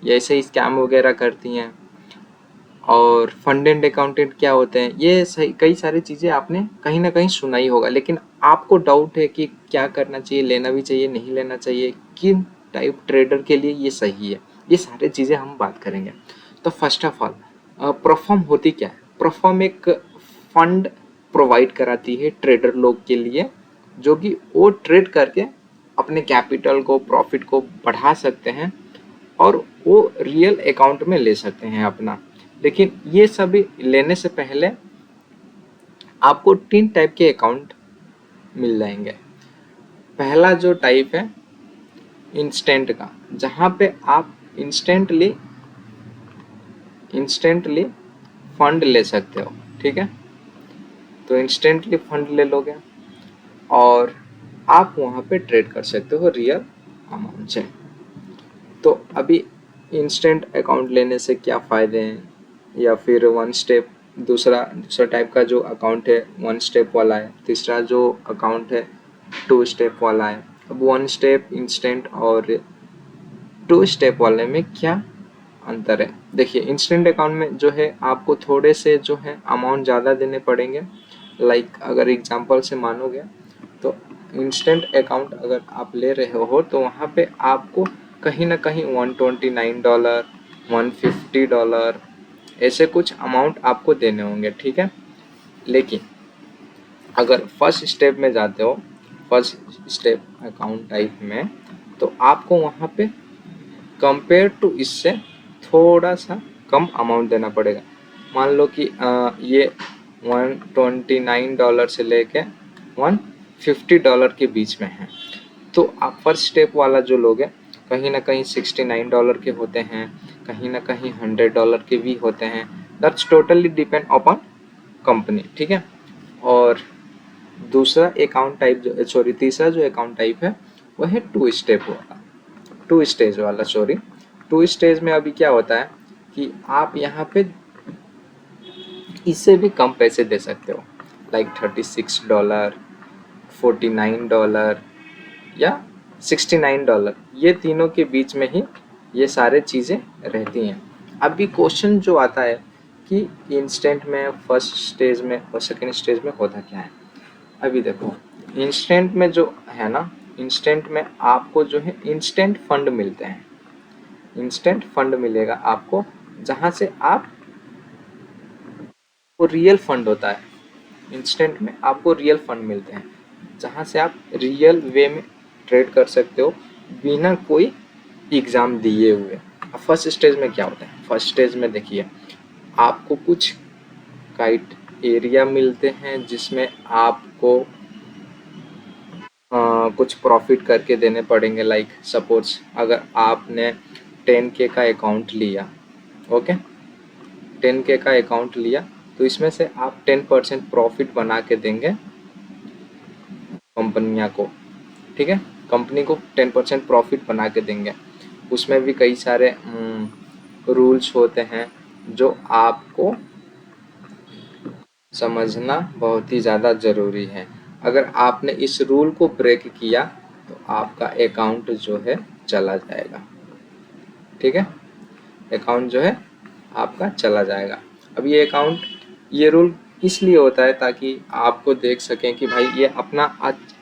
ये ऐसे ही स्कैम वगैरह करती हैं। और फंड एंड अकाउंटेंट क्या होते हैं, ये सही कई सारी चीज़ें आपने कहीं ना कहीं सुना ही होगा, लेकिन आपको डाउट है कि क्या करना चाहिए, लेना भी चाहिए नहीं लेना चाहिए, किन टाइप ट्रेडर के लिए ये सही है, ये सारी चीज़ें हम बात करेंगे। तो फर्स्ट ऑफ ऑल परफॉर्म होती क्या है। परफॉर्म एक फंड प्रोवाइड कराती है ट्रेडर लोग के लिए, जो कि वो ट्रेड करके अपने कैपिटल को प्रॉफिट को बढ़ा सकते हैं और वो रियल अकाउंट में ले सकते हैं अपना। लेकिन ये सभी लेने से पहले आपको 3 टाइप के अकाउंट मिल जाएंगे। पहला जो टाइप है इंस्टेंट का, जहाँ पे आप इंस्टेंटली फंड ले सकते हो, ठीक है। तो इंस्टेंटली फंड ले लोगे और आप वहाँ पे ट्रेड कर सकते हो रियल अमाउंट से। तो अभी इंस्टेंट अकाउंट लेने से क्या फ़ायदे हैं, या फिर वन स्टेप दूसरा टाइप का जो अकाउंट है 1 स्टेप वाला है, तीसरा जो अकाउंट है 2 स्टेप वाला है। अब 1 स्टेप इंस्टेंट और 2 स्टेप वाले में क्या अंतर है। देखिए इंस्टेंट अकाउंट में जो है आपको थोड़े से जो है अमाउंट ज़्यादा देने पड़ेंगे। लाइक अगर एग्जांपल से मानोगे तो इंस्टेंट अकाउंट अगर आप ले रहे हो तो वहाँ पे आपको कहीं ना कहीं $129 $150 ऐसे कुछ अमाउंट आपको देने होंगे, ठीक है। लेकिन अगर फर्स्ट स्टेप में जाते हो, फर्स्ट स्टेप अकाउंट टाइप में, तो आपको वहाँ पे कंपेयर टू इससे थोड़ा सा कम अमाउंट देना पड़ेगा। मान लो कि ये $129 से लेके $150 के बीच में है, तो आप फर्स्ट स्टेप वाला जो लोगे कहीं ना कहीं $69 के होते हैं, कहीं ना कहीं $100 के भी होते हैं। That's totally depend upon company, ठीक है। और दूसरा अकाउंट टाइप तीसरा जो अकाउंट टाइप है वह है 2 स्टेप वाला, 2 स्टेज वाला, 2 स्टेज में अभी क्या होता है कि आप यहाँ पे इससे भी कम पैसे दे सकते हो, लाइक $36, $49 या $69। ये तीनों के बीच में ही ये सारे चीज़ें रहती हैं। अभी क्वेश्चन जो आता है कि इंस्टेंट में फर्स्ट स्टेज में और सेकेंड स्टेज में होता क्या है। अभी देखो इंस्टेंट में जो है ना, इंस्टेंट में आपको जो है इंस्टेंट फंड मिलते हैं, इंस्टेंट फंड मिलेगा आपको, जहाँ से आप वो रियल फंड होता है। इंस्टेंट में आपको रियल फंड मिलते हैं, जहाँ से आप रियल वे में ट्रेड कर सकते हो बिना कोई एग्ज़ाम दिए हुए। अब फर्स्ट स्टेज में क्या होता है, फर्स्ट स्टेज में देखिए आपको कुछ काइट एरिया मिलते हैं जिसमें आपको कुछ प्रॉफिट करके देने पड़ेंगे। लाइक सपोज अगर आपने 10K का अकाउंट लिया, ओके, 10K का अकाउंट लिया, तो इसमें से आप 10% प्रॉफिट बना के देंगे कंपनियां को, ठीक है। कंपनी को 10% प्रॉफिट बना के देंगे। उसमें भी कई सारे रूल्स होते हैं जो आपको समझना बहुत ही ज़्यादा ज़रूरी है। अगर आपने इस रूल को ब्रेक किया तो आपका अकाउंट जो है चला जाएगा, ठीक है। अकाउंट जो है आपका चला जाएगा। अब ये अकाउंट, ये रूल इसलिए होता है ताकि आपको देख सकें कि भाई ये अपना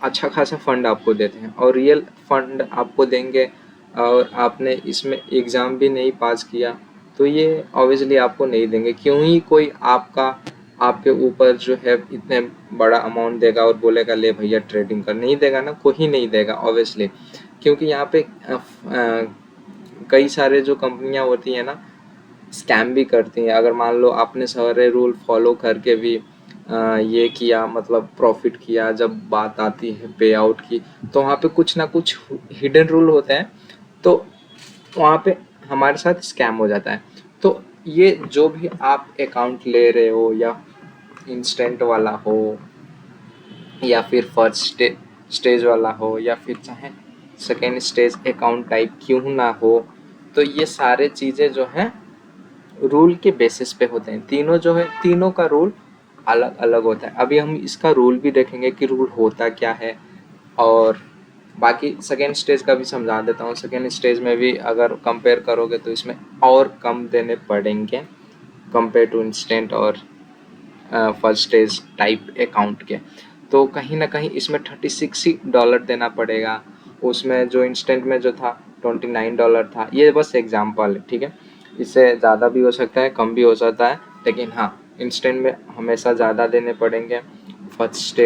अच्छा खासा फंड आपको देते हैं, और रियल फंड आपको देंगे और आपने इसमें एग्ज़ाम भी नहीं पास किया तो ये ऑब्वियसली आपको नहीं देंगे। क्यों ही कोई आपके ऊपर जो है इतने बड़ा अमाउंट देगा और बोलेगा ले भैया ट्रेडिंग कर, नहीं देगा ना, कोई नहीं देगा ऑब्वियसली। क्योंकि यहाँ पे कई सारे जो कंपनियाँ होती हैं ना स्कैम भी करती हैं। अगर मान लो आपने सारे रूल फॉलो करके भी ये किया, मतलब प्रॉफिट किया, जब बात आती है पे आउट की तो वहाँ पे कुछ ना कुछ हिडन रूल होते हैं, तो वहाँ पे हमारे साथ स्कैम हो जाता है। तो ये जो भी आप अकाउंट ले रहे हो, या इंस्टेंट वाला हो या फिर फर्स्ट स्टेज वाला हो या फिर चाहे सेकेंड स्टेज अकाउंट टाइप क्यों ना हो, तो ये सारे चीज़ें जो हैं रूल के बेसिस पे होते हैं। तीनों जो है, तीनों का रूल अलग अलग होता है। अभी हम इसका रूल भी देखेंगे कि रूल होता क्या है और बाकी सेकेंड स्टेज का भी समझा देता हूँ। सेकेंड स्टेज में भी अगर कंपेयर करोगे तो इसमें और कम देने पड़ेंगे कंपेयर टू इंस्टेंट और फर्स्ट स्टेज टाइप अकाउंट के। तो कहीं ना कहीं इसमें $36 देना पड़ेगा, उसमें जो इंस्टेंट में जो था $29 था। ये बस एग्जांपल है, ठीक है, इससे ज़्यादा भी हो सकता है, कम भी हो सकता है, लेकिन हाँ इंस्टेंट में हमेशा ज़्यादा देने पड़ेंगे, फर्स्ट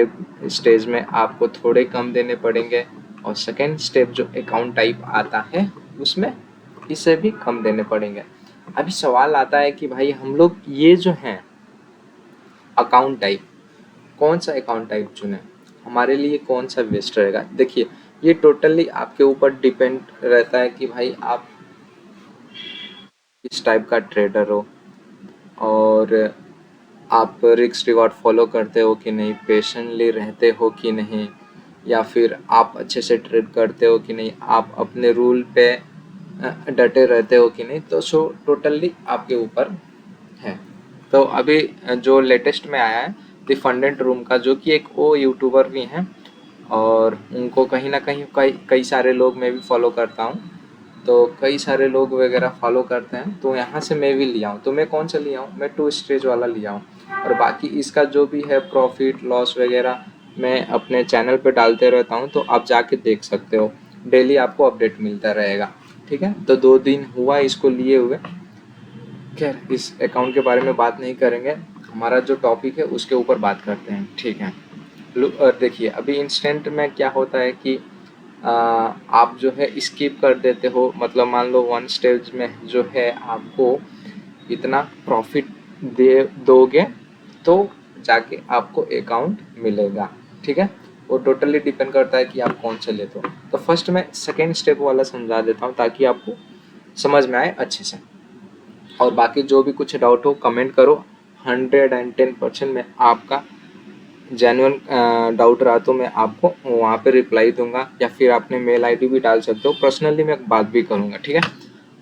स्टेज में आपको थोड़े कम देने पड़ेंगे, और सेकेंड स्टेप जो अकाउंट टाइप आता है उसमें इससे भी कम देने पड़ेंगे। अभी सवाल आता है कि भाई हम लोग ये जो हैं अकाउंट टाइप, कौन सा अकाउंट टाइप चुने, हमारे लिए कौन सा बेस्ट रहेगा। देखिए ये टोटली आपके ऊपर डिपेंड रहता है कि भाई आप किस टाइप का ट्रेडर हो, और आप रिस्क रिवॉर्ड फॉलो करते हो कि नहीं, पेशेंटली रहते हो कि नहीं, या फिर आप अच्छे से ट्रेड करते हो कि नहीं, आप अपने रूल पे डटे रहते हो कि नहीं। तो सो टोटली आपके ऊपर है। तो अभी जो लेटेस्ट में आया है द फंडेंट रूम का, जो कि एक वो यूट्यूबर भी हैं, और उनको कहीं ना कहीं कई कई सारे लोग मैं भी फॉलो करता हूँ, तो कई सारे लोग वगैरह फॉलो करते हैं, तो यहाँ से मैं भी लिया हूँ। तो मैं कौन सा लिया हूँ, मैं 2 स्टेज वाला लिया हूँ, और बाकी इसका जो भी है प्रॉफिट लॉस वगैरह मैं अपने चैनल पे डालते रहता हूँ, तो आप जाके देख सकते हो, डेली आपको अपडेट मिलता रहेगा। ठीक है, तो 2 दिन हुआ इसको लिए हुए। खैर इस अकाउंट के बारे में बात नहीं करेंगे, हमारा जो टॉपिक है उसके ऊपर बात करते हैं, ठीक है। देखिए अभी इंस्टेंट में क्या होता है कि आप जो है स्किप कर देते हो, मतलब मान लो 1 स्टेज में जो है आपको इतना प्रॉफिट दे दोगे तो जाके आपको अकाउंट मिलेगा, ठीक है। वो टोटली डिपेंड करता है कि आप कौन सा लेते हो। तो फर्स्ट मैं सेकेंड स्टेप वाला समझा देता हूँ ताकि आपको समझ में आए अच्छे से, और बाकी जो भी कुछ डाउट हो कमेंट करो, 110% मैं आपका जेन्युइन डाउट रहा तो मैं आपको वहाँ पे रिप्लाई दूंगा, या फिर आपने मेल आईडी भी डाल सकते हो, पर्सनली मैं बात भी करूँगा, ठीक है।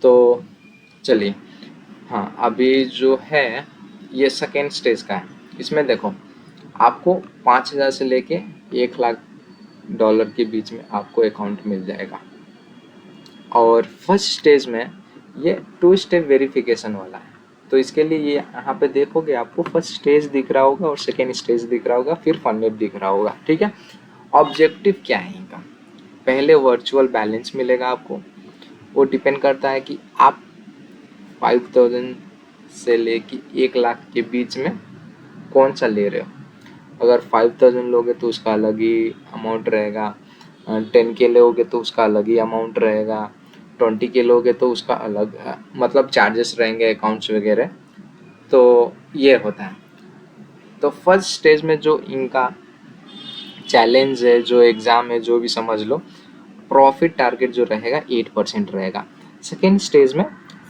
तो चलिए, हाँ अभी जो है ये सेकेंड स्टेज का है। इसमें देखो आपको 5,000 से लेके $1,00,000 के बीच में आपको अकाउंट मिल जाएगा। और फर्स्ट स्टेज में ये 2 स्टेप वेरिफिकेशन वाला है, तो इसके लिए ये यहाँ पे देखोगे आपको फर्स्ट स्टेज दिख रहा होगा और सेकेंड स्टेज दिख रहा होगा, फिर फंडेड दिख रहा होगा, ठीक है। ऑब्जेक्टिव क्या है इनका, पहले वर्चुअल बैलेंस मिलेगा आपको, वो डिपेंड करता है कि आप 5,000 से लेके 1,00,000 के बीच में कौन सा ले रहे हो। अगर 5,000 लोगे तो उसका अलग ही अमाउंट रहेगा, 10 के लोगे तो उसका अलग ही अमाउंट रहेगा, 20 के लोगे तो उसका अलग मतलब चार्जेस रहेंगे अकाउंट्स वगैरह। तो ये होता है। तो फर्स्ट स्टेज में जो इनका चैलेंज है, जो एग्ज़ाम है, जो भी समझ लो, प्रॉफिट टारगेट जो रहेगा 8% रहेगा, सेकेंड स्टेज में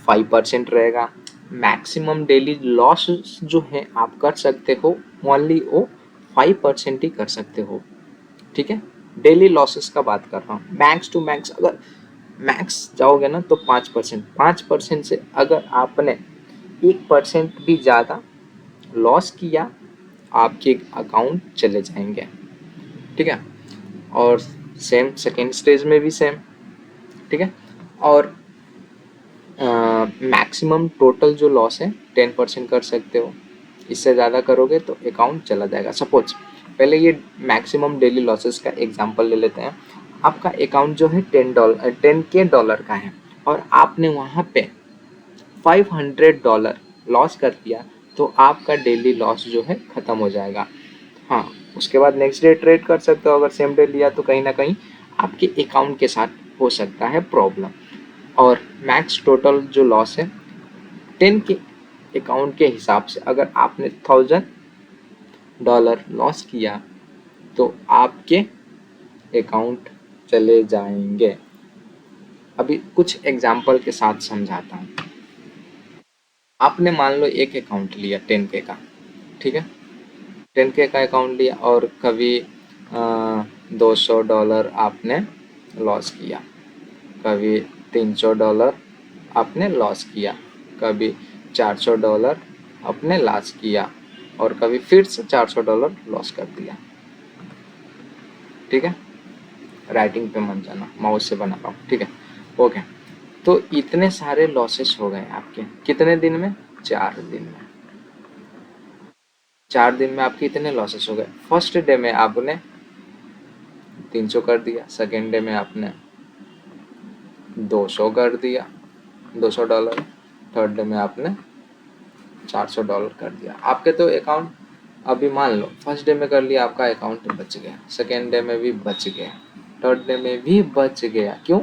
5% रहेगा, मैक्सिमम डेली लॉस जो है आप कर सकते हो ओनली वो 5% ही कर सकते हो, ठीक है। डेली लॉसेस का बात कर रहा हूँ, मैक्स टू मैक्स अगर मैक्स जाओगे ना तो 5%, 5% से अगर आपने 1% भी ज़्यादा लॉस किया आपके अकाउंट चले जाएंगे, ठीक है। और सेम सेकेंड स्टेज में भी सेम, ठीक है। और मैक्सिमम टोटल जो लॉस है 10% कर सकते हो, इससे ज़्यादा करोगे तो अकाउंट चला जाएगा। सपोज पहले ये मैक्सिमम डेली लॉसेस का एग्जांपल ले लेते हैं। आपका अकाउंट जो है $10K का है, और आपने वहाँ पे $500 लॉस कर दिया, तो आपका डेली लॉस जो है ख़त्म हो जाएगा। हाँ, उसके बाद नेक्स्ट डे ट्रेड कर सकते हो, अगर सेम डे लिया तो कहीं ना कहीं आपके अकाउंट के साथ हो सकता है प्रॉब्लम। और मैक्स टोटल जो लॉस है 10 के अकाउंट के हिसाब से, अगर आपने $1,000 लॉस किया तो आपके अकाउंट चले जाएंगे। अभी कुछ एग्जाम्पल के साथ समझाता हूँ। आपने मान लो एक अकाउंट लिया 10K का, ठीक है, 10K का अकाउंट लिया, और कभी $200 आपने लॉस किया, कभी $300 आपने लॉस किया, कभी $400 आपने लॉस किया, और कभी फिर से $400 लॉस कर दिया, ठीक है। राइटिंग पे मत जाना, माउस से बना रहा हूँ, ठीक है। ओके, तो इतने सारे लॉसेस हो गए आपके कितने दिन में? 4 दिन में। 4 दिन में आपके इतने लॉसेस हो गए। फर्स्ट डे में आपने 300 कर दिया, सेकेंड डे में आपने 200 कर दिया, $200, थर्ड डे में आपने $400 कर दिया। आपके तो अकाउंट अभी मान लो फर्स्ट डे में कर लिया, आपका अकाउंट बच गया, सेकेंड डे में भी बच गया, थर्ड डे में भी बच गया। क्यों?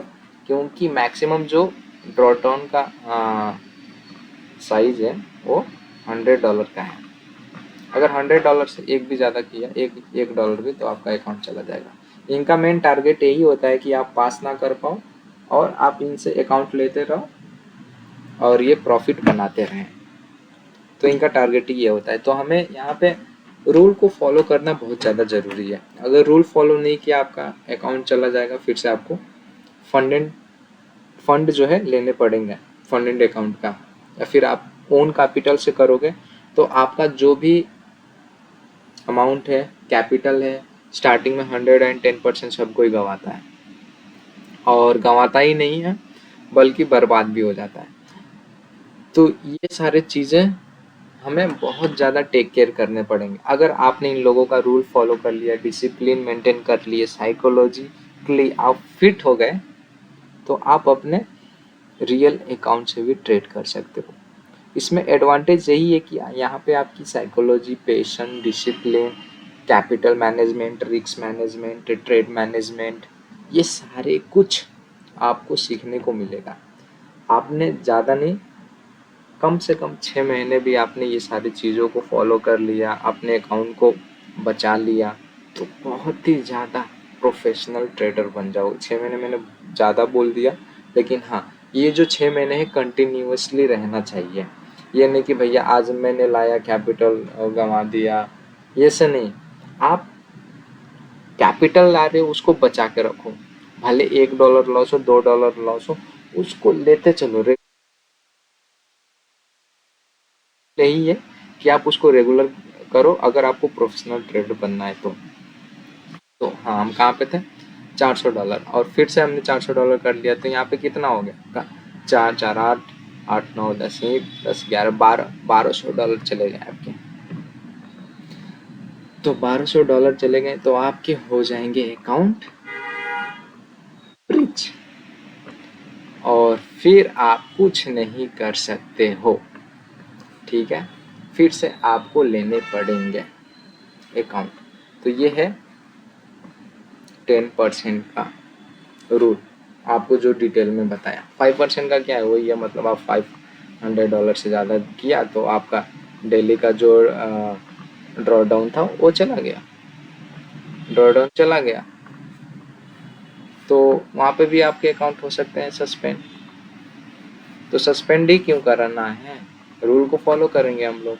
क्योंकि मैक्सिमम जो ड्रॉडाउन का साइज है वो $100 का है। अगर $100 से एक भी ज़्यादा किया, एक डॉलर भी, तो आपका अकाउंट चला जाएगा। इनका मेन टारगेट यही होता है कि आप पास ना कर पाओ और आप इनसे अकाउंट लेते रहो और ये प्रॉफिट बनाते रहें। तो इनका टारगेट ही ये होता है। तो हमें यहाँ पे रूल को फॉलो करना बहुत ज़्यादा ज़रूरी है। अगर रूल फॉलो नहीं किया, आपका अकाउंट चला जाएगा, फिर से आपको फंड जो है लेने पड़ेंगे फंडेड अकाउंट का, या फिर आप ओन कैपिटल से करोगे तो आपका जो भी अमाउंट है, कैपिटल है, स्टार्टिंग में 110% सब कोई गंवाता है, और गंवाता ही नहीं है बल्कि बर्बाद भी हो जाता है। तो ये सारे चीज़ें हमें बहुत ज़्यादा टेक केयर करने पड़ेंगे। अगर आपने इन लोगों का रूल फॉलो कर लिया, डिसिप्लिन मेंटेन कर लिए, साइकोलॉजिकली आप फिट हो गए, तो आप अपने रियल अकाउंट से भी ट्रेड कर सकते हो। इसमें एडवांटेज यही है कि यहाँ पे आपकी psychology, patience, discipline, capital management, risk management, trade management, ये सारे कुछ आपको सीखने को मिलेगा। आपने ज़्यादा नहीं, कम से कम 6 महीने भी आपने ये सारी चीज़ों को फॉलो कर लिया, अपने अकाउंट को बचा लिया, तो बहुत ही ज़्यादा प्रोफेशनल ट्रेडर बन जाओ। 6 महीने मैंने ज़्यादा बोल दिया, लेकिन हाँ, ये जो 6 महीने है कंटिन्यूसली रहना चाहिए। ये नहीं कि भैया आज मैंने लाया कैपिटल गंवा दिया, ये से नहीं। आप कैपिटल ला रहे हो, उसको बचा के रखो, भले $1 लॉस हो, $2 लॉस हो, उसको लेते चलो। यही है कि आप उसको रेगुलर करो अगर आपको प्रोफेशनल ट्रेडर बनना है तो हाँ, हम कहाँ पे थे? $400, और फिर से हमने $400 कर लिया, तो यहाँ पे कितना हो गया? 4 4 8 8 9 10 10 11 $1200 चले गए आपके। तो $1200 चले गए तो आपके हो जाएंगे अकाउंट रिच, और फिर आप कुछ नहीं कर सकते हो, ठीक है। फिर से आपको लेने पड़ेंगे अकाउंट। तो ये है 10% का रूल, आपको जो डिटेल में बताया। 5% का क्या है? वही है, मतलब आप $500 से ज़्यादा किया तो आपका डेली का जो ड्रॉडाउन था वो चला गया, ड्रॉडाउन चला गया, तो वहाँ पे भी आपके अकाउंट हो सकते हैं सस्पेंड। तो सस्पेंड ही क्यों कराना है? रूल को फॉलो करेंगे हम लोग,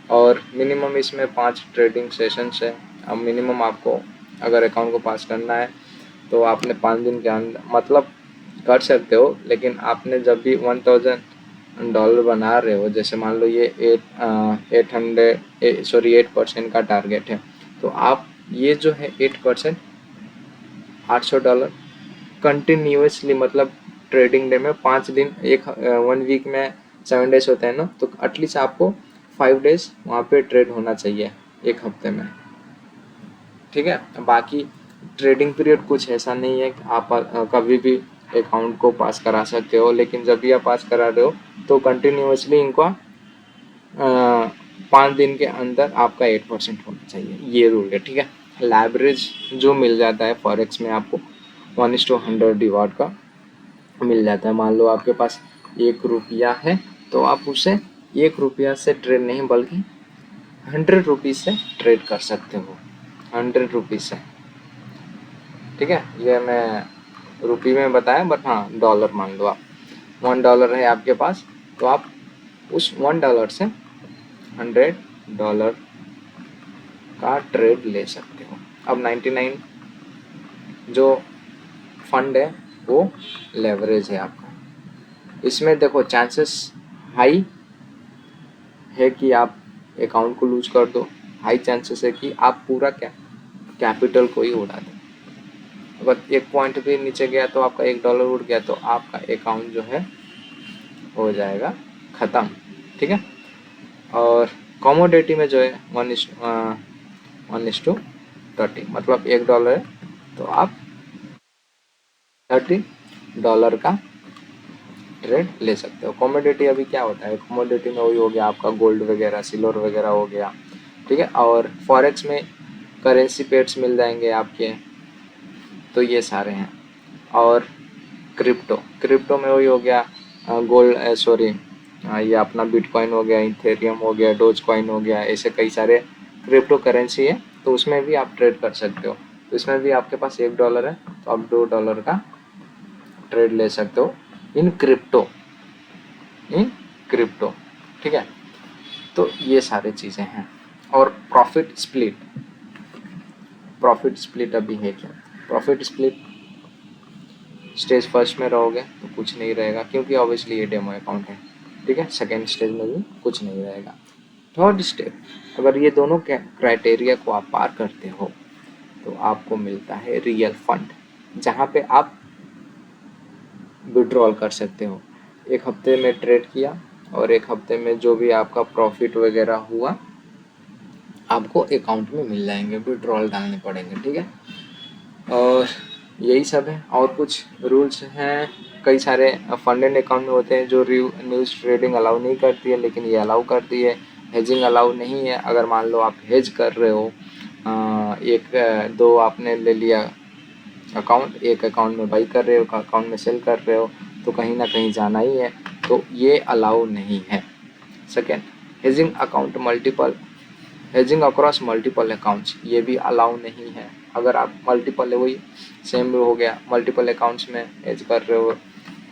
और मिनिमम इसमें 5 ट्रेडिंग सेशंस है। अब मिनिमम आपको अगर अकाउंट को पास करना है तो आपने 5 दिन के अंदर, मतलब कर सकते हो, लेकिन आपने जब भी $1000 बना रहे हो, जैसे मान लो ये 8% का टारगेट है, तो आप ये जो है 8%, $800 कंटिन्यूसली, मतलब ट्रेडिंग डे में 5 दिन, 1 वीक में 7 डेज होते हैं ना, तो एटलीस्ट आपको 5 डेज वहाँ पे ट्रेड होना चाहिए एक हफ्ते में, ठीक है। बाकी ट्रेडिंग पीरियड कुछ ऐसा नहीं है कि आप कभी भी अकाउंट को पास करा सकते हो, लेकिन जब भी आप पास करा रहे हो तो कंटिन्यूसली इनको 5 दिन के अंदर आपका 8% होना चाहिए, ये रूल है, ठीक है। लेवरेज जो मिल जाता है फॉरेक्स में आपको 1:100 रिवार्ड का मिल जाता है। मान लो आपके पास ₹1 है, तो आप उसे ₹1 से ट्रेड नहीं बल्कि ₹100 से ट्रेड कर सकते हो, ₹100 से, ठीक है। ये मैं रुपये में बताया, बट हाँ डॉलर मान लो आप, $1 है आपके पास, तो आप उस $1 से $100 का ट्रेड ले सकते हो। अब 99 जो फंड है वो लेवरेज है आपका। इसमें देखो चांसेस हाई है कि आप अकाउंट को लूज कर दो, हाई चांसेस है कि आप पूरा कैपिटल को ही उड़ा दो, अगर 1 पॉइंट भी नीचे गया तो आपका $1 उड़ गया तो आपका अकाउंट जो है हो जाएगा ख़त्म, ठीक है। और कमोडिटी में जो है 1:30, मतलब $1 है तो आप $30 का ट्रेड ले सकते हो। कमोडिटी अभी क्या होता है, कमोडिटी में वही हो गया आपका गोल्ड वगैरह, सिल्वर वगैरह हो गया, ठीक है। और फॉरेक्स में करेंसी पेयर्स मिल जाएंगे आपके, तो ये सारे हैं। और क्रिप्टो, क्रिप्टो में वही हो गया गोल्ड, सॉरी ये अपना बिटकॉइन हो गया, इथेरियम हो गया, डोज कॉइन हो गया, ऐसे कई सारे क्रिप्टो करेंसी है, तो उसमें भी आप ट्रेड कर सकते हो। तो इसमें भी आपके पास $1 है तो आप $2 का ट्रेड ले सकते हो इन क्रिप्टो, इन क्रिप्टो, ठीक है। तो ये सारे चीज़ें हैं। और प्रॉफिट स्प्लिट, प्रॉफिट स्प्लिट अभी है क्या, प्रॉफिट स्प्लिट स्टेज फर्स्ट में रहोगे तो कुछ नहीं रहेगा, क्योंकि ऑब्वियसली ये डेमो अकाउंट है, ठीक है। सेकेंड स्टेज में भी कुछ नहीं रहेगा। थर्ड स्टेप, अगर ये दोनों क्राइटेरिया को आप पार करते हो तो आपको मिलता है रियल फंड, जहाँ पे आप विड्रॉल कर सकते हो। 1 हफ्ते में ट्रेड किया और 1 हफ्ते में जो भी आपका प्रॉफिट वगैरह हुआ आपको अकाउंट में मिल जाएंगे, विड्रॉल डालने पड़ेंगे, ठीक है। और यही सब है। और कुछ रूल्स हैं, कई सारे फंड एंड अकाउंट में होते हैं जो न्यूज़ ट्रेडिंग अलाउ नहीं करती है, लेकिन ये अलाउ करती है। हेजिंग अलाउ नहीं है, अगर मान लो आप हेज कर रहे हो, एक दो आपने ले लिया अकाउंट, एक अकाउंट में बाई कर रहे हो, अकाउंट में सेल कर रहे हो, तो कहीं ना कहीं जाना ही है, तो ये अलाउ नहीं है। Second, hedging account multiple, hedging across multiple accounts, ये भी अलाउ नहीं है। अगर आप मल्टीपल है, वही सेम हो गया, मल्टीपल अकाउंट्स में हेज कर रहे हो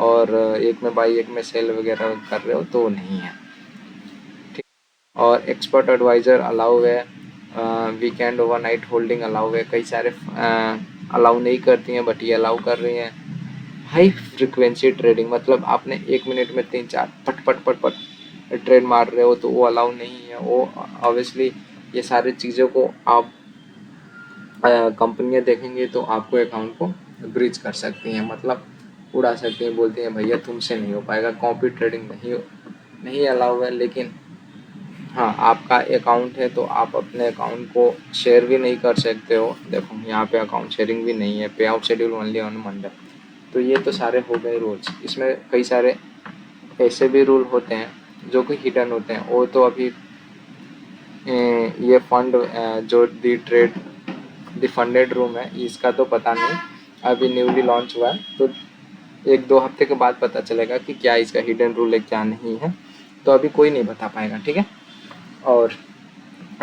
और एक में बाई एक में सेल वगैरह कर रहे हो तो नहीं है, ठीक। और एक्सपर्ट एडवाइज़र अलाउ है, वीकेंड ओवरनाइट होल्डिंग अलाउ है, कई सारे अलाउ नहीं करती हैं बट ये अलाउ कर रही हैं। हाई फ्रिक्वेंसी ट्रेडिंग, मतलब आपने 1 मिनट में 3-4 पट पट पट पट ट्रेड मार रहे हो तो वो अलाउ नहीं है। वो ऑब्वियसली ये सारी चीज़ों को आप कंपनियां देखेंगे तो आपको अकाउंट को ब्रीच कर सकती हैं, मतलब उड़ा सकती हैं, बोलती हैं भैया तुमसे नहीं हो पाएगा, कॉपी ट्रेडिंग नहीं अलाउ है। लेकिन हाँ, आपका अकाउंट है तो आप अपने अकाउंट को शेयर भी नहीं कर सकते हो। देखो यहाँ पे अकाउंट शेयरिंग भी नहीं है, पे out schedule only on Monday. तो ये तो सारे हो गए रूल्स। इसमें कई सारे ऐसे भी रूल होते हैं जो कि हिडन होते हैं, वो तो अभी ये फंड जो दी फंडेड रूम है इसका तो पता नहीं, अभी न्यूली लॉन्च हुआ है, तो 1-2 हफ्ते के बाद पता चलेगा कि क्या इसका हिडन रूल है क्या नहीं है, तो अभी कोई नहीं बता पाएगा, ठीक है। और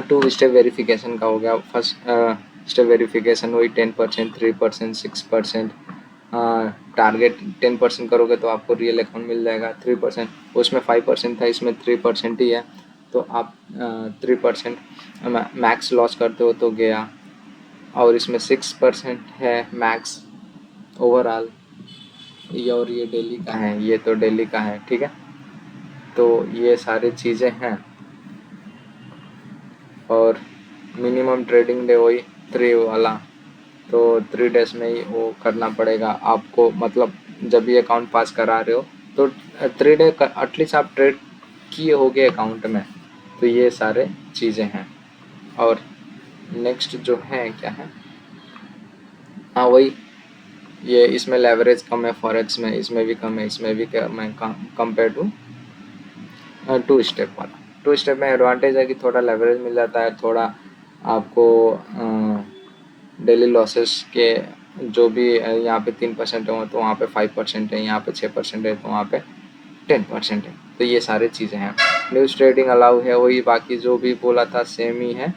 2 स्टेप वेरिफिकेशन का हो गया। फर्स्ट स्टेप वेरिफिकेशन वही 10%, 3%, 6%, टारगेट 10% करोगे तो आपको रियल अकाउंट मिल जाएगा। 3%, उसमें 5% था, इसमें 3% ही है, तो आप 3% मैक्स लॉस करते हो तो गया। और इसमें 6% है मैक्स ओवरऑल, और ये डेली का है, ये तो डेली का है, ठीक है। तो ये सारी चीज़ें हैं। और मिनिमम ट्रेडिंग डे वही 3 वाला, तो 3 डेज में ही वो करना पड़ेगा आपको, मतलब जब भी अकाउंट पास करा रहे हो तो 3 डे एटलीस्ट आप ट्रेड किए होगे अकाउंट में। तो ये सारे चीज़ें हैं। और नेक्स्ट जो है क्या है, हाँ वही, ये इसमें लेवरेज कम है, फॉरेक्स में इसमें भी कम है, इसमें भी कम है कंपेयर टू 2 स्टेप वाला। 2 स्टेप में एडवांटेज है कि थोड़ा लेवरेज मिल जाता है, थोड़ा आपको डेली लॉसेस के जो भी यहाँ पे 3% हो तो वहाँ पे 5% है, यहाँ पे 6% है तो वहाँ पे 10% है। तो ये सारे चीज़ें हैं। न्यूज़ ट्रेडिंग अलाउ है, वही बाकी जो भी बोला था सेम ही है,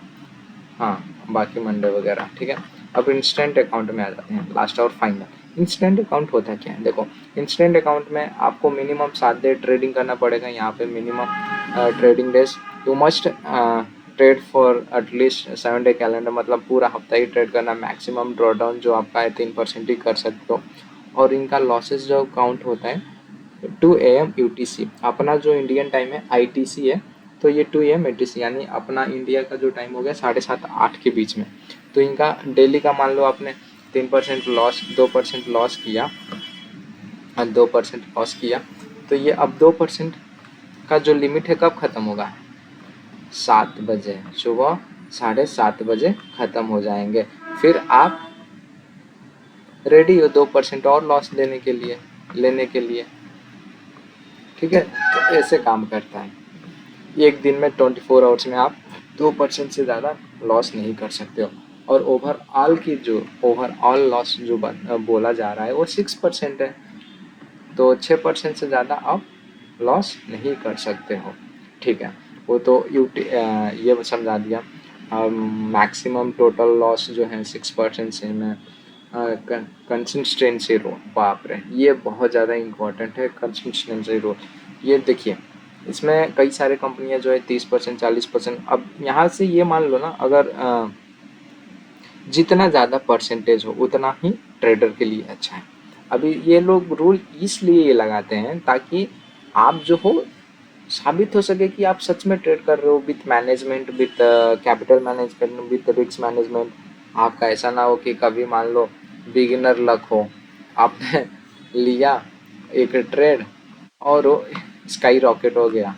हाँ बाकी मंडे वगैरह, ठीक है। अब इंस्टेंट अकाउंट में आ जाते हैं, लास्ट और फाइनल। इंस्टेंट अकाउंट होता क्या है, देखो इंस्टेंट अकाउंट में आपको मिनिमम 7 डे ट्रेडिंग करना पड़ेगा। यहाँ पे minimum trading days, you must trade for at least 7 day calendar, मतलब पूरा हफ्ता ही ट्रेड करना। मैक्सिमम ड्रॉडाउन जो आपका है 3% ही कर सकते हो। और इनका लॉसेस जो काउंट होता है 2 AM UTC, अपना जो इंडियन टाइम है ITC है, तो ये 2 AM ATC, यानी अपना इंडिया का जो टाइम हो गया 7:30 8 के बीच में। तो इनका डेली का मान लो आपने 3% लॉस, 2% लॉस किया, 2% लॉस किया, तो ये अब 2% का जो लिमिट है कब ख़त्म होगा? 7 बजे, सुबह 7:30 बजे ख़त्म हो जाएंगे। फिर आप रेडी हो 2% और लॉस लेने के लिए। ठीक है, तो ऐसे काम करता है। एक दिन में 24 आवर्स में आप 2% से ज़्यादा लॉस नहीं कर सकते हो। और ओवरऑल लॉस जो बोला जा रहा है वो 6% है, तो 6% से ज़्यादा आप लॉस नहीं कर सकते हो। ठीक है, वो तो ये समझा दिया। मैक्सिमम टोटल लॉस जो है 6% से मैं कंसिस्टेंसी रूल, बाप रे, ये बहुत ज़्यादा इम्पोर्टेंट है कंसिस्टेंसी रूल। ये देखिए, इसमें कई सारे कंपनियां जो है 30%, 40%। अब यहाँ से ये मान लो ना, अगर जितना ज़्यादा परसेंटेज हो उतना ही ट्रेडर के लिए अच्छा है। अभी ये लोग रूल इसलिए ये लगाते हैं ताकि आप जो हो साबित हो सके कि आप सच में ट्रेड कर रहे हो with management, with capital management, with risk management. आपका ऐसा ना हो कि कभी मान लो बिगिनर लक हो, आपने लिया एक ट्रेड और वो स्काई रॉकेट हो गया,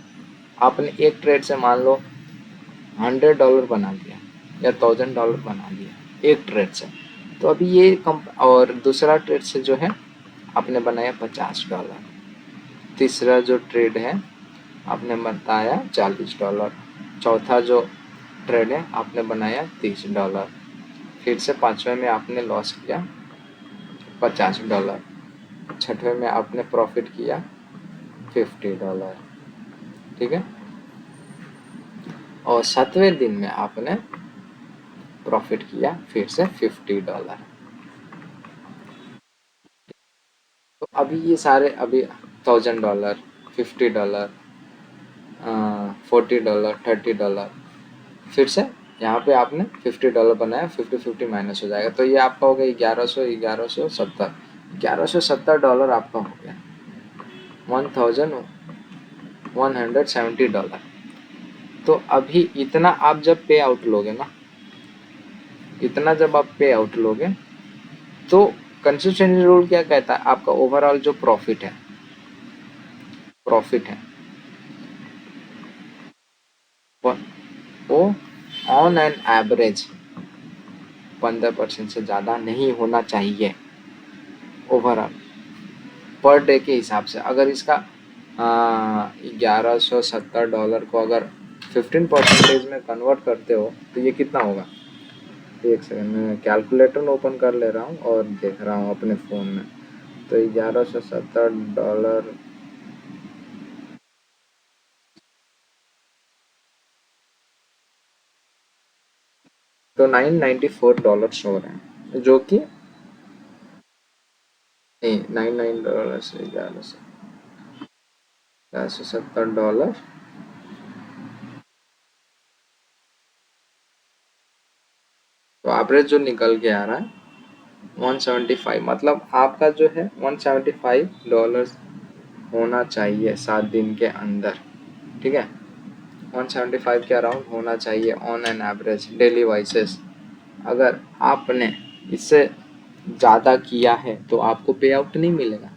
आपने एक ट्रेड से मान लो $100 बना दिया या $1000 बना दिया एक ट्रेड से। तो अभी ये और दूसरा ट्रेड से जो है आपने बनाया $50। तीसरा जो ट्रेड है आपने बताया $40। चौथा जो ट्रेड है आपने बनाया $30। फिर से पांचवें में आपने लॉस किया $50। छठवें में आपने प्रॉफिट किया $50। ठीक है, और सातवें दिन में आपने प्रॉफिट किया फिर से $50। तो अभी ये सारे अभी $1000, $50, $40, $30, फिर से यहाँ पे आपने $50 बनाया, 50-50 माइनस हो जाएगा, तो ये आपका हो गया $1170। $1170 आपका हो गया, $1170। तो अभी इतना आप जब पे आउट लोगे ना, इतना जब आप पे आउट लोगे तो कंसिस्टेंसी रूल क्या कहता है? आपका ओवरऑल जो प्रॉफिट है वो ऑन एन एवरेज 15% से ज़्यादा नहीं होना चाहिए ओवरऑल पर डे के हिसाब से। अगर इसका $1170 को अगर 15% में कन्वर्ट करते हो तो ये कितना होगा? एक सेकंड, मैं कैलकुलेटर ओपन कर ले रहा हूँ और देख रहा हूँ अपने फ़ोन में। तो $1170 तो $994 हो रहे हैं, जो कि नहीं, $99 से $1170। तो एवरेज जो निकल के आ रहा है 175, मतलब आपका जो है $175 होना चाहिए 7 दिन के अंदर। ठीक है, 175 के अराउंड होना चाहिए on an average daily vices. अगर आपने इससे ज़्यादा किया है तो आपको पे आउट नहीं मिलेगा।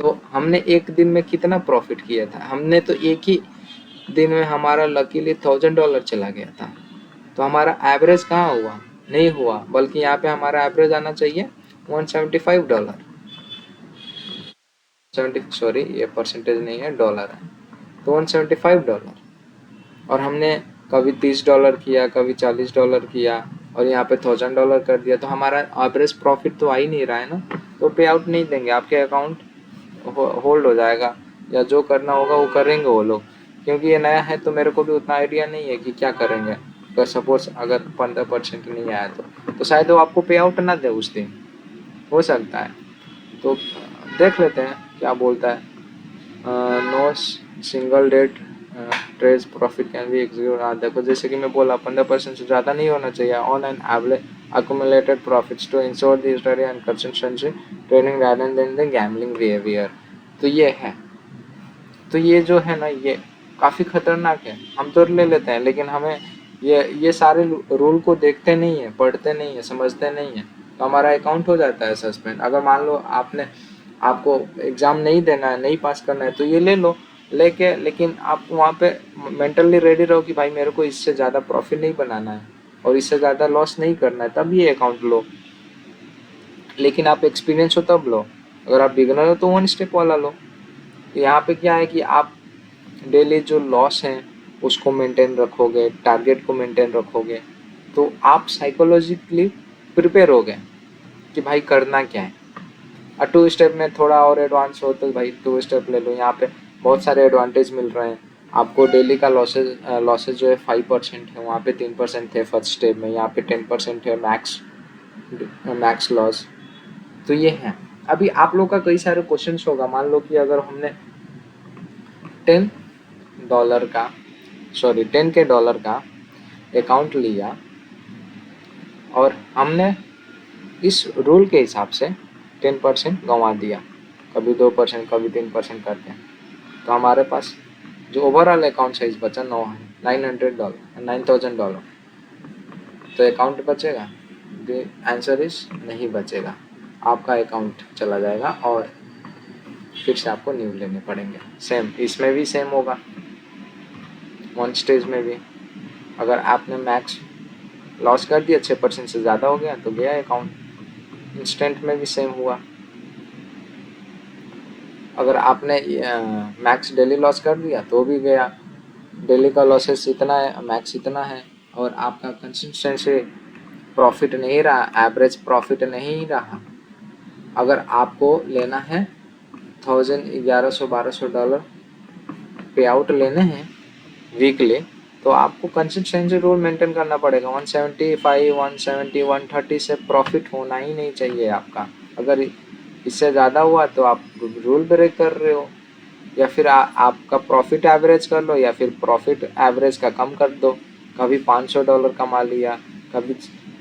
तो हमने एक दिन में कितना प्रॉफिट किया था? हमने तो एक ही दिन में हमारा लकीली $1000 चला गया था, तो हमारा एवरेज कहाँ हुआ? नहीं हुआ, बल्कि यहाँ पे हमारा एवरेज आना चाहिए $175। 70, सॉरी ये परसेंटेज नहीं है, डॉलर है, तो $175। और हमने कभी $30 किया, कभी $40 किया और यहाँ पे $1000 कर दिया, तो हमारा एवरेज प्रॉफिट तो आ ही नहीं रहा है ना। तो पे आउट नहीं देंगे, आपके अकाउंट होल्ड हो जाएगा, या जो करना होगा वो करेंगे वो लोग। क्योंकि ये नया है तो मेरे को भी उतना आइडिया नहीं है कि क्या करेंगे। अगर सपोज अगर 15% नहीं आया तो शायद वो आपको पे आउट ना दे उस दिन, हो सकता है। तो देख लेते हैं क्या बोलता है। No single date trade profit can be execute. देखो जैसे कि मैं बोला 15% से ज़्यादा नहीं होना चाहिए on an average accumulated profits to ensure the study and consistency training rather than the gambling behavior। तो ये है, तो ये जो है ना ये काफ़ी खतरनाक है। हम तो ले लेते हैं लेकिन हमें ये सारे रूल को देखते नहीं है, पढ़ते नहीं है, समझते नहीं है, तो हमारा अकाउंट हो जाता है सस्पेंड। अगर मान लो आपको एग्ज़ाम नहीं देना है, नहीं पास करना है, तो ये ले लो, लेके लेकिन आप वहाँ पे मेंटली रेडी रहो कि भाई मेरे को इससे ज़्यादा प्रॉफिट नहीं बनाना है और इससे ज़्यादा लॉस नहीं करना है, तब ये अकाउंट लो। लेकिन आप एक्सपीरियंस हो तब लो, अगर आप बिगनर हो तो 1 स्टेप वाला लो। तो यहाँ पे क्या है कि आप डेली जो लॉस है उसको मेंटेन रखोगे, टारगेट को मेंटेन रखोगे, तो आप साइकोलॉजिकली प्रिपेयर हो गए कि भाई करना क्या है। और 2 स्टेप में थोड़ा और एडवांस हो तो भाई 2 स्टेप ले लो। यहाँ पे बहुत सारे एडवांटेज मिल रहे हैं आपको। डेली का लॉसेज जो है 5% है, वहाँ पे 3% थे फर्स्ट स्टेप में, यहाँ पे 10% है मैक्स लॉस। तो ये है। अभी आप लोग का कई सारे क्वेश्चंस होगा, मान लो कि अगर हमने $10 का अकाउंट लिया और हमने इस रूल के हिसाब से 10% गंवा दिया, कभी 2%, कभी 3% करके, तो हमारे पास जो ओवरऑल अकाउंट साइज बचा $9,000। तो अकाउंट बचेगा? द आंसर इज नहीं बचेगा। आपका अकाउंट चला जाएगा और फिर से आपको न्यू लेने पड़ेंगे। सेम इसमें भी सेम होगा, 1 स्टेज में भी अगर आपने मैक्स लॉस कर दिया, 6% से ज़्यादा हो गया तो गया अकाउंट। इंस्टेंट में भी सेम हुआ, अगर आपने मैक्स डेली लॉस कर दिया तो भी गया। डेली का लॉसेस इतना है, मैक्स इतना है, और आपका कंसिस्टेंसी प्रॉफिट नहीं रहा, एवरेज प्रॉफिट नहीं रहा। अगर आपको लेना है $1,1100-1200 पे आउट लेने हैं वीकली, तो आपको कंसिस्टेंसी रूल मेंटेन करना पड़ेगा। 175, 170, 130 से प्रॉफिट होना ही नहीं चाहिए आपका। अगर इससे ज़्यादा हुआ तो आप रूल ब्रेक कर रहे हो, या फिर आपका प्रॉफिट एवरेज कर लो, या फिर प्रॉफिट एवरेज का कम कर दो। कभी $500 कमा लिया, कभी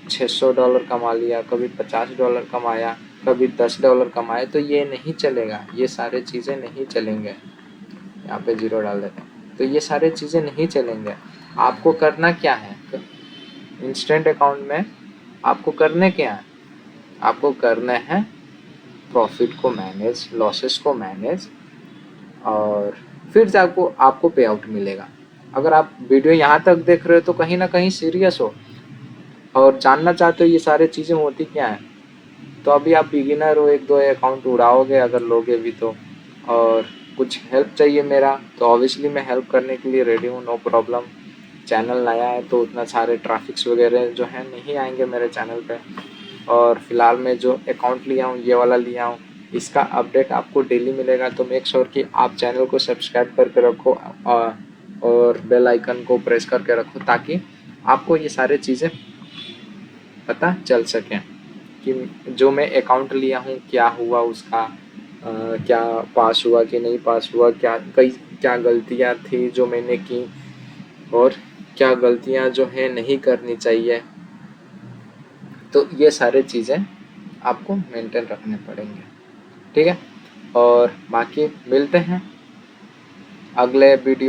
$600 कमा लिया, कभी $50 कमाया, कभी $10 कमाए, तो ये नहीं चलेगा। ये सारे चीज़ें नहीं चलेंगे। यहाँ पे 0 डाल देते हैं। तो ये सारे चीज़ें नहीं चलेंगे। आपको करना क्या है इंस्टेंट अकाउंट में? आपको करने क्या है? आपको करना है प्रॉफिट को मैनेज, लॉसेस को मैनेज, और फिर से आपको पे आउट मिलेगा। अगर आप वीडियो यहाँ तक देख रहे हो तो कहीं ना कहीं सीरियस हो और जानना चाहते हो ये सारी चीज़ें होती क्या है। तो अभी आप बिगिनर हो, 1-2 अकाउंट उड़ाओगे अगर लोगे भी तो, और कुछ हेल्प चाहिए मेरा तो ऑब्वियसली मैं हेल्प करने के लिए रेडी हूँ, नो प्रॉब्लम। चैनल नया है तो उतना सारे ट्रैफिक्स वगैरह जो है नहीं आएंगे मेरे चैनल पे। और फिलहाल मैं जो अकाउंट लिया हूँ, ये वाला लिया हूँ, इसका अपडेट आपको डेली मिलेगा। तो मेक श्योर कि आप चैनल को सब्सक्राइब करके रखो और बेल आइकन को प्रेस करके रखो, ताकि आपको ये सारे चीज़ें पता चल सकें कि जो मैं अकाउंट लिया हूँ क्या हुआ उसका, क्या पास हुआ कि नहीं पास हुआ, क्या गलतियाँ थी जो मैंने की, और क्या गलतियाँ जो है नहीं करनी चाहिए। तो ये सारे चीज़ें आपको मेंटेन रखने पड़ेंगे, ठीक है। और बाकी मिलते हैं अगले वीडियो